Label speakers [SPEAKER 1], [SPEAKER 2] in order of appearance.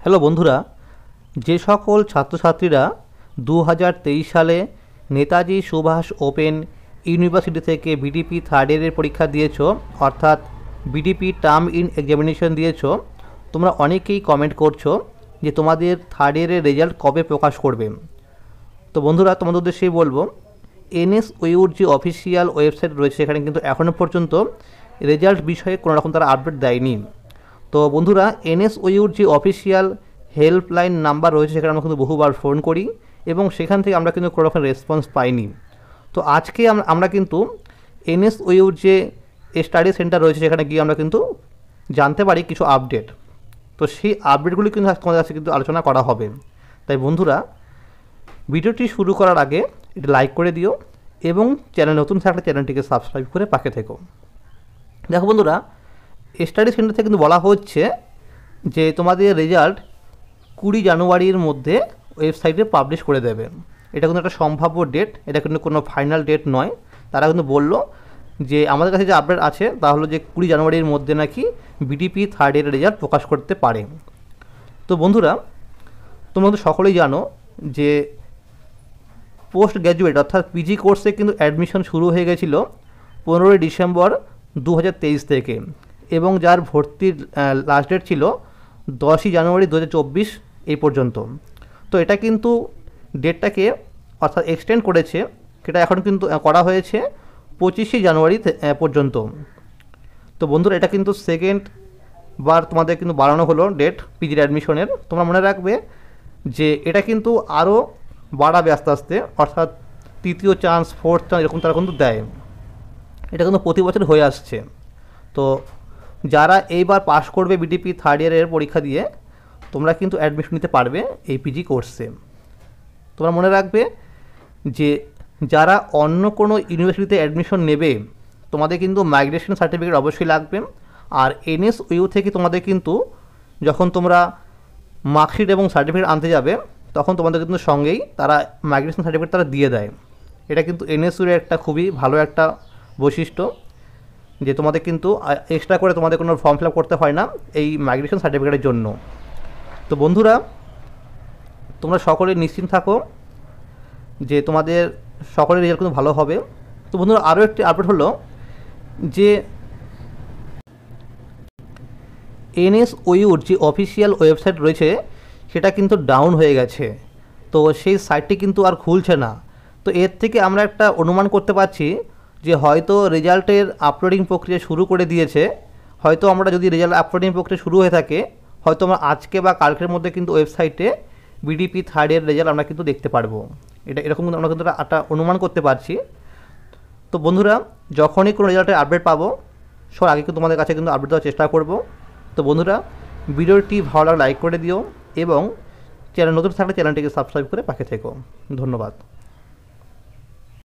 [SPEAKER 1] Hello বন্ধুরা, যে সকল ছাত্রছাত্রীরা 2023 সালে নেতাজি সুভাষ ওপেন ইউনিভার্সিটি থেকে বিডিপি থার্ড ইয়ারের পরীক্ষা দিয়েছো, অর্থাৎ বিডিপি টার্ম ইন এক্সামিনেশন দিয়েছো, তোমরা অনেকেই কমেন্ট করছো যে তোমাদের থার্ড ইয়ারের রেজাল্ট কবে প্রকাশ করবে। তো বন্ধুরা, তোমাদের উদ্দেশ্যেই বলবো, এনএসইউর যে অফিসিয়াল ওয়েবসাইট রয়েছে সেখানে কিন্তু এখনও পর্যন্ত রেজাল্ট বিষয়ে কোনো রকম তারা আপডেট দেয়নি। তো বন্ধুরা, এনএসইউর যে অফিসিয়াল হেল্পলাইন নাম্বার রয়েছে সেখানে আমরা কিন্তু বহুবার ফোন করি এবং সেখান থেকে আমরা কিন্তু কোনো রকম রেসপন্স পাইনি। তো আজকে আমরা কিন্তু এনএসইউর যে স্টাডি সেন্টার রয়েছে সেখানে গিয়ে আমরা কিন্তু জানতে পারি কিছু আপডেট। তো সেই আপডেটগুলি কিন্তু তোমাদের কাছে কিন্তু আলোচনা করা হবে। তাই বন্ধুরা, ভিডিওটি শুরু করার আগে এটা লাইক করে দিও এবং চ্যানেল নতুন থাকলে চ্যানেলটিকে সাবস্ক্রাইব করে পাশে থেকো। দেখো বন্ধুরা, স্টাডি সেন্টার থেকে কিন্তু বলা হচ্ছে যে তোমাদের রেজাল্ট 20 জানুয়ারির মধ্যে ওয়েবসাইটে পাবলিশ করে দেবে। এটা কিন্তু একটা সম্ভাব্য ডেট, এটা কিন্তু কোনো ফাইনাল ডেট নয়। তারা কিন্তু বললো যে আমাদের কাছে যে আপডেট আছে তা হলো যে 20 জানুয়ারির মধ্যে নাকি বিডিপি থার্ড ইয়ারের রেজাল্ট প্রকাশ করতে পারে। তো বন্ধুরা, তোমরা তো সকলেই জানো যে পোস্ট গ্র্যাজুয়েট অর্থাৎ পিজি কোর্সে কিন্তু অ্যাডমিশন শুরু হয়ে গেছিলো 15 ডিসেম্বর 2023 থেকে, এবং যার ভর্তির লাস্ট ডেট ছিল 10 জানুয়ারি 2024 এই পর্যন্ত। তো এটা কিন্তু ডেটটাকে অর্থাৎ এক্সটেন্ড করেছে, সেটা এখন কিন্তু করা হয়েছে 25 জানুয়ারি পর্যন্ত। তো বন্ধুরা, এটা কিন্তু সেকেন্ড বার তোমাদের কিন্তু বাড়ানো হলো ডেট পিজির অ্যাডমিশনের। তোমরা মনে রাখবে যে এটা কিন্তু আরও বাড়াবে আস্তে আস্তে, অর্থাৎ তৃতীয় চান্স, ফোর্থ চান্স এরকম তারা কিন্তু দেয়। এটা কিন্তু প্রতি বছর হয়ে আসছে। তো যারা এইবার পাশ করবে বিডিপি থার্ড ইয়ারের পরীক্ষা দিয়ে, তোমরা কিন্তু অ্যাডমিশন নিতে পারবে এই পিজি কোর্সে। তোমরা মনে রাখবে যে যারা অন্য কোনো ইউনিভার্সিটিতে অ্যাডমিশন নেবে, তোমাদের কিন্তু মাইগ্রেশন সার্টিফিকেট অবশ্যই লাগবে। আর এনএসইউ থেকে তোমাদের কিন্তু যখন তোমরা মার্কশিট এবং সার্টিফিকেট আনতে যাবে তখন তোমাদের কিন্তু সঙ্গেই তারা মাইগ্রেশন সার্টিফিকেট তারা দিয়ে দেয়। এটা কিন্তু এনএসইউর একটা খুবই ভালো একটা বৈশিষ্ট্য যে তোমাদের কিন্তু এক্সট্রা করে তোমাদের কোনো ফর্ম ফিল আপ করতে হয় না এই মাইগ্রেশন সার্টিফিকেটের জন্য। তো বন্ধুরা, তোমরা সকলে নিশ্চিন্ত থাকো যে তোমাদের সকলের রেজাল্ট কিন্তু ভালো হবে। তো বন্ধুরা, আরও একটি আপডেট হলো যে এনএসইউর যে অফিসিয়াল ওয়েবসাইট রয়েছে সেটা কিন্তু ডাউন হয়ে গেছে। তো সেই সাইটটি কিন্তু আর খুলছে না। তো এর থেকে আমরা একটা অনুমান করতে পারছি যে হয়তো রেজাল্টের আপলোডিং প্রক্রিয়া শুরু করে দিয়েছে। হয়তো আমরা যদি রেজাল্ট আপলোডিং প্রক্রিয়া শুরু হয়ে থাকে, হয়তো আমরা আজকে বা কালকের মধ্যে কিন্তু ওয়েবসাইটে বিডিপি থার্ড ইয়ার রেজাল্ট আমরা কিন্তু দেখতে পারবো। এরকম আমরা কিন্তু একটা অনুমান করতে পারছি। তো বন্ধুরা, যখনই কোনো রেজাল্টের আপডেট পাবো সবার আগে কিন্তু তোমাদের কাছে কিন্তু আপডেট দেওয়ার চেষ্টা করব। তো বন্ধুরা, ভিডিওটি ভালো লাগলে লাইক করে দিও এবং চ্যানেল নতুন থাকলে চ্যানেলটিকে সাবস্ক্রাইব করে পাশে থেকো। ধন্যবাদ।